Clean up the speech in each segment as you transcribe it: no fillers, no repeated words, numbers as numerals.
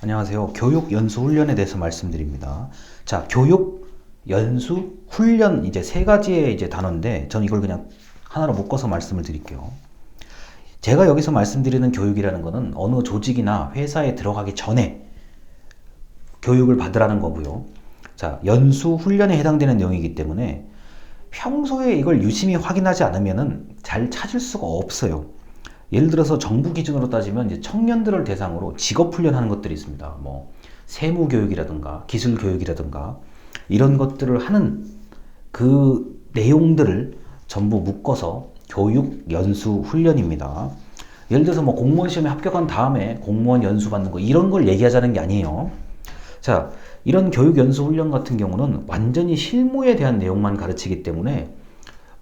안녕하세요. 교육 연수 훈련에 대해서 말씀드립니다. 자, 교육 연수 훈련 이제 세 가지의 이제 단어인데 저는 이걸 그냥 하나로 묶어서 말씀을 드릴게요. 제가 여기서 말씀드리는 교육이라는 거는 어느 조직이나 회사에 들어가기 전에 교육을 받으라는 거고요. 자, 연수 훈련에 해당되는 내용이기 때문에 평소에 이걸 유심히 확인하지 않으면은 잘 찾을 수가 없어요. 예를 들어서 정부 기준으로 따지면 이제 청년들을 대상으로 직업 훈련하는 것들이 있습니다. 뭐 세무 교육이라든가 기술 교육이라든가 이런 것들을 하는 그 내용들을 전부 묶어서 교육 연수 훈련입니다. 예를 들어서 뭐 공무원 시험에 합격한 다음에 공무원 연수 받는 거 이런 걸 얘기하자는 게 아니에요. 자, 이런 교육 연수 훈련 같은 경우는 완전히 실무에 대한 내용만 가르치기 때문에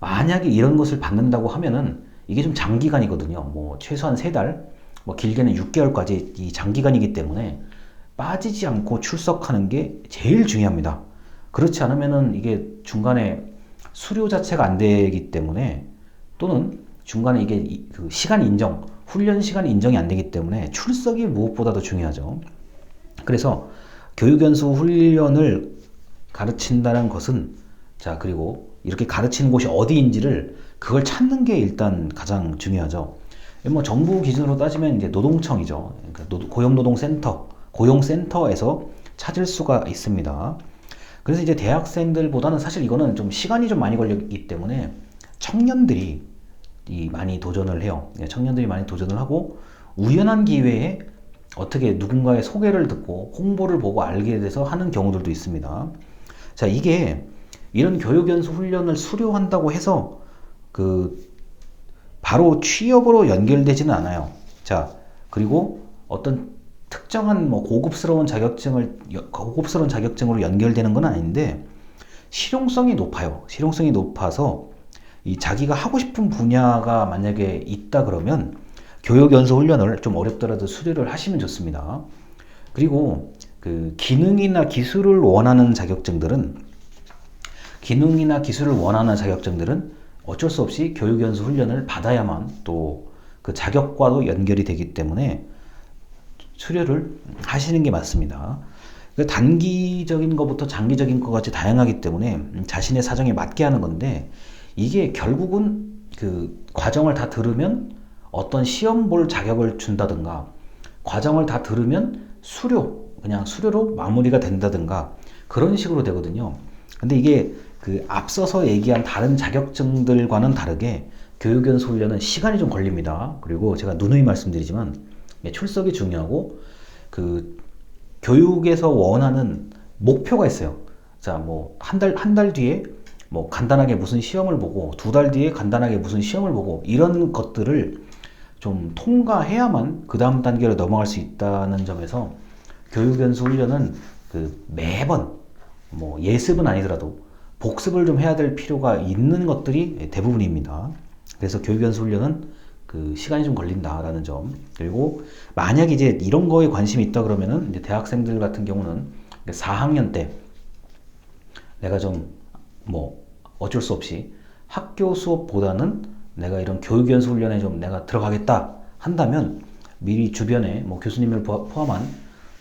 만약에 이런 것을 받는다고 하면은 이게 좀 장기간이거든요. 뭐 최소한 3달, 뭐 길게는 6개월까지 이 장기간이기 때문에 빠지지 않고 출석하는 게 제일 중요합니다. 그렇지 않으면은 이게 중간에 수료 자체가 안 되기 때문에 또는 중간에 이게 그 시간 인정, 훈련 시간 인정이 안 되기 때문에 출석이 무엇보다도 중요하죠. 그래서 교육연수 훈련을 가르친다는 것은 자, 그리고 이렇게 가르치는 곳이 어디인지를 그걸 찾는 게 일단 가장 중요하죠. 뭐 정부 기준으로 따지면 이제 노동청이죠. 그러니까 고용노동센터, 고용센터에서 찾을 수가 있습니다. 그래서 이제 대학생들보다는 사실 이거는 좀 시간이 좀 많이 걸리기 때문에 청년들이 많이 도전을 해요. 청년들이 많이 도전을 하고 우연한 기회에 어떻게 누군가의 소개를 듣고 홍보를 보고 알게 돼서 하는 경우들도 있습니다. 자, 이게 이런 교육연수 훈련을 수료한다고 해서 바로 취업으로 연결되지는 않아요. 자, 그리고 어떤 특정한 뭐 고급스러운 자격증으로 연결되는 건 아닌데 실용성이 높아요. 실용성이 높아서 이 자기가 하고 싶은 분야가 만약에 있다 그러면 교육연수 훈련을 좀 어렵더라도 수료를 하시면 좋습니다. 그리고 그 기능이나 기술을 원하는 자격증들은 어쩔 수 없이 교육연수 훈련을 받아야만 또 그 자격과도 연결이 되기 때문에 수료를 하시는 게 맞습니다. 단기적인 것부터 장기적인 것까지 다양하기 때문에 자신의 사정에 맞게 하는 건데 이게 결국은 그 과정을 다 들으면 어떤 시험 볼 자격을 준다든가 과정을 다 들으면 그냥 수료로 마무리가 된다든가 그런 식으로 되거든요. 근데 이게 그 앞서서 얘기한 다른 자격증들과는 다르게 교육연수 훈련은 시간이 좀 걸립니다. 그리고 제가 누누이 말씀드리지만 출석이 중요하고 그 교육에서 원하는 목표가 있어요. 자, 뭐 한 달 뒤에 뭐 간단하게 무슨 시험을 보고 2달 뒤에 간단하게 무슨 시험을 보고 이런 것들을 좀 통과해야만 그 다음 단계로 넘어갈 수 있다는 점에서 교육연수 훈련은 그 매번 뭐 예습은 아니더라도 복습을 좀 해야 될 필요가 있는 것들이 대부분입니다. 그래서 교육연수 훈련은 그 시간이 좀 걸린다라는 점. 그리고 만약에 이제 이런 거에 관심이 있다 그러면은 이제 대학생들 같은 경우는 4학년 때 내가 좀 뭐 어쩔 수 없이 학교 수업보다는 내가 이런 교육연수 훈련에 좀 내가 들어가겠다 한다면 미리 주변에 뭐 교수님을 포함한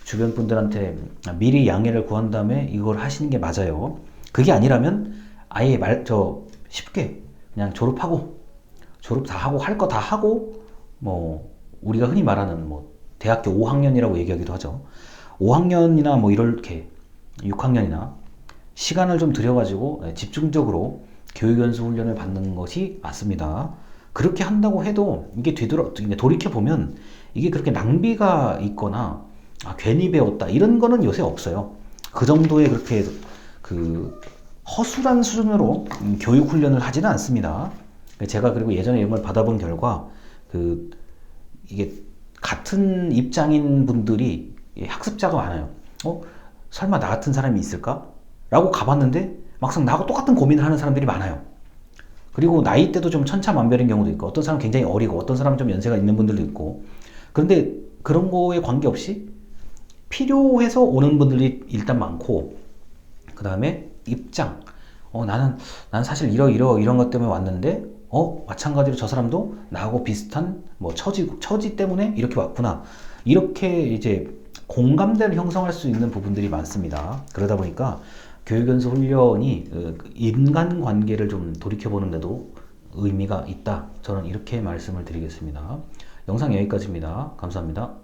주변 분들한테 미리 양해를 구한 다음에 이걸 하시는 게 맞아요. 그게 아니라면 아예 쉽게 그냥 졸업 다 하고 할 거 다 하고 뭐 우리가 흔히 말하는 뭐 대학교 5학년이라고 얘기하기도 하죠. 5학년이나 뭐 이렇게 6학년이나 시간을 좀 들여가지고 집중적으로 교육연수 훈련을 받는 것이 맞습니다. 그렇게 한다고 해도 이게 돌이켜보면 이게 그렇게 낭비가 있거나 괜히 배웠다 이런 거는 요새 없어요. 그 정도의 그렇게 그 허술한 수준으로 교육 훈련을 하지는 않습니다. 제가 그리고 예전에 이런 걸 받아본 결과 이게 같은 입장인 분들이 학습자가 많아요. 설마 나 같은 사람이 있을까? 라고 가봤는데 막상 나하고 똑같은 고민을 하는 사람들이 많아요. 그리고 나이대도 좀 천차만별인 경우도 있고 어떤 사람은 굉장히 어리고 어떤 사람은 좀 연세가 있는 분들도 있고 그런데 그런 거에 관계없이 필요해서 오는 분들이 일단 많고 그 다음에 입장 나는 사실 이런 것 때문에 왔는데 마찬가지로 저 사람도 나하고 비슷한 뭐 처지 때문에 이렇게 왔구나 이렇게 이제 공감대를 형성할 수 있는 부분들이 많습니다. 그러다 보니까 교육연수 훈련이 인간관계를 좀 돌이켜보는 데도 의미가 있다. 저는 이렇게 말씀을 드리겠습니다. 영상 여기까지입니다. 감사합니다.